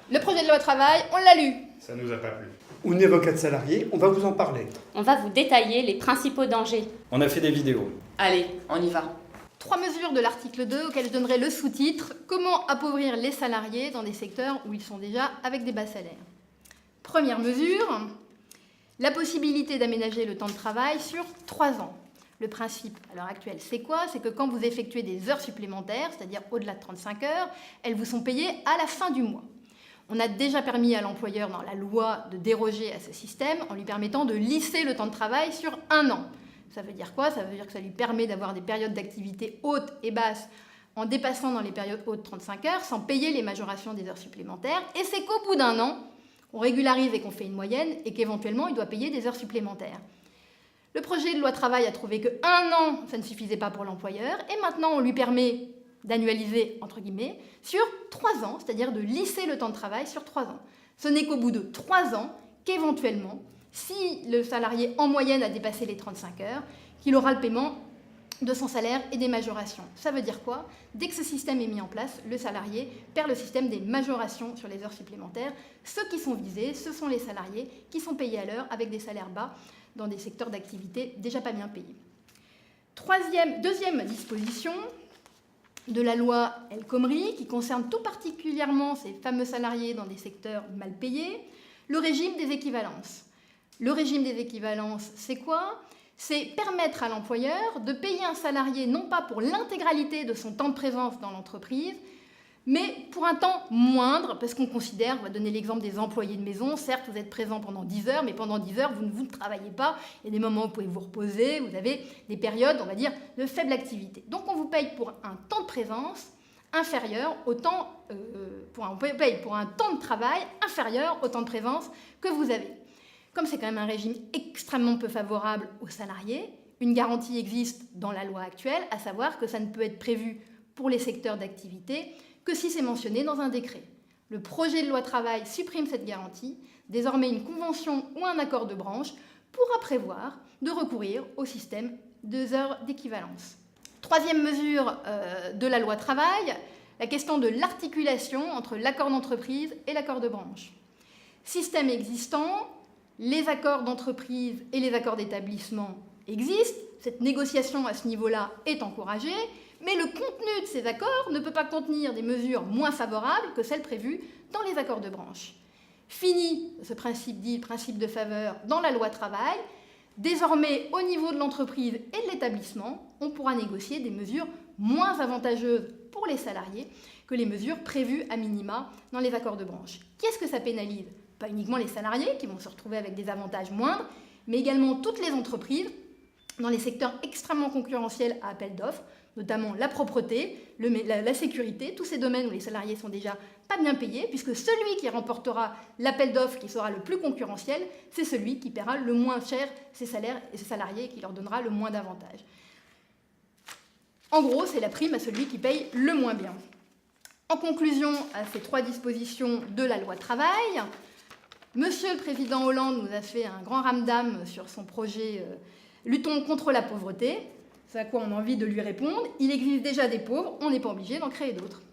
Le projet de loi travail, on l'a lu. Ça nous a pas plu. On évoque de salariés, on va vous en parler. On va vous détailler les principaux dangers. On a fait des vidéos. Allez, on y va. 3 mesures de l'article 2 auxquelles je donnerai le sous-titre « Comment appauvrir les salariés dans des secteurs où ils sont déjà avec des bas salaires ». Première mesure, la possibilité d'aménager le temps de travail sur 3 ans. Le principe à l'heure actuelle, c'est quoi? C'est que quand vous effectuez des heures supplémentaires, c'est-à-dire au-delà de 35 heures, elles vous sont payées à la fin du mois. On a déjà permis à l'employeur dans la loi de déroger à ce système en lui permettant de lisser le temps de travail sur 1 an. Ça veut dire quoi? Ça veut dire que ça lui permet d'avoir des périodes d'activité hautes et basses en dépassant dans les périodes hautes 35 heures sans payer les majorations des heures supplémentaires. Et c'est qu'au bout d'1 an, on régularise et qu'on fait une moyenne et qu'éventuellement, il doit payer des heures supplémentaires. Le projet de loi travail a trouvé que 1 an, ça ne suffisait pas pour l'employeur. Et maintenant, on lui permet d'annualiser, entre guillemets, sur 3 ans, c'est-à-dire de lisser le temps de travail sur 3 ans. Ce n'est qu'au bout de 3 ans qu'éventuellement, si le salarié en moyenne a dépassé les 35 heures, qu'il aura le paiement de son salaire et des majorations. Ça veut dire quoi? Dès que ce système est mis en place, le salarié perd le système des majorations sur les heures supplémentaires. Ceux qui sont visés, ce sont les salariés qui sont payés à l'heure avec des salaires bas dans des secteurs d'activité déjà pas bien payés. Deuxième disposition de la loi El Khomri, qui concerne tout particulièrement ces fameux salariés dans des secteurs mal payés, le régime des équivalences. Le régime des équivalences, c'est quoi? C'est permettre à l'employeur de payer un salarié non pas pour l'intégralité de son temps de présence dans l'entreprise, mais pour un temps moindre, parce qu'on considère, on va donner l'exemple des employés de maison, certes vous êtes présent pendant 10 heures, mais pendant 10 heures vous ne travaillez pas, il y a des moments où vous pouvez vous reposer, vous avez des périodes, on va dire, de faible activité. Donc on vous paye pour un temps de présence inférieur au temps, on paye pour un temps de travail inférieur au temps de présence que vous avez. Comme c'est quand même un régime extrêmement peu favorable aux salariés, une garantie existe dans la loi actuelle, à savoir que ça ne peut être prévu pour les secteurs d'activité que si c'est mentionné dans un décret. Le projet de loi travail supprime cette garantie. Désormais, une convention ou un accord de branche pourra prévoir de recourir au système de heures d'équivalence. Troisième mesure de la loi travail, la question de l'articulation entre l'accord d'entreprise et l'accord de branche. Système existant, les accords d'entreprise et les accords d'établissement existent. Cette négociation à ce niveau-là est encouragée, mais le contenu de ces accords ne peut pas contenir des mesures moins favorables que celles prévues dans les accords de branche. Fini ce principe dit principe de faveur dans la loi travail. Désormais, au niveau de l'entreprise et de l'établissement, on pourra négocier des mesures moins avantageuses pour les salariés que les mesures prévues à minima dans les accords de branche. Qu'est-ce que ça pénalise? Pas uniquement les salariés qui vont se retrouver avec des avantages moindres, mais également toutes les entreprises dans les secteurs extrêmement concurrentiels à appel d'offres, notamment la propreté, la sécurité, tous ces domaines où les salariés sont déjà pas bien payés, puisque celui qui remportera l'appel d'offres qui sera le plus concurrentiel, c'est celui qui paiera le moins cher ses salaires et ses salariés et qui leur donnera le moins d'avantages. En gros, c'est la prime à celui qui paye le moins bien. En conclusion à ces 3 dispositions de la loi travail, Monsieur le Président Hollande nous a fait un grand ramdam sur son projet « Luttons contre la pauvreté ». C'est à quoi on a envie de lui répondre. Il existe déjà des pauvres, on n'est pas obligé d'en créer d'autres.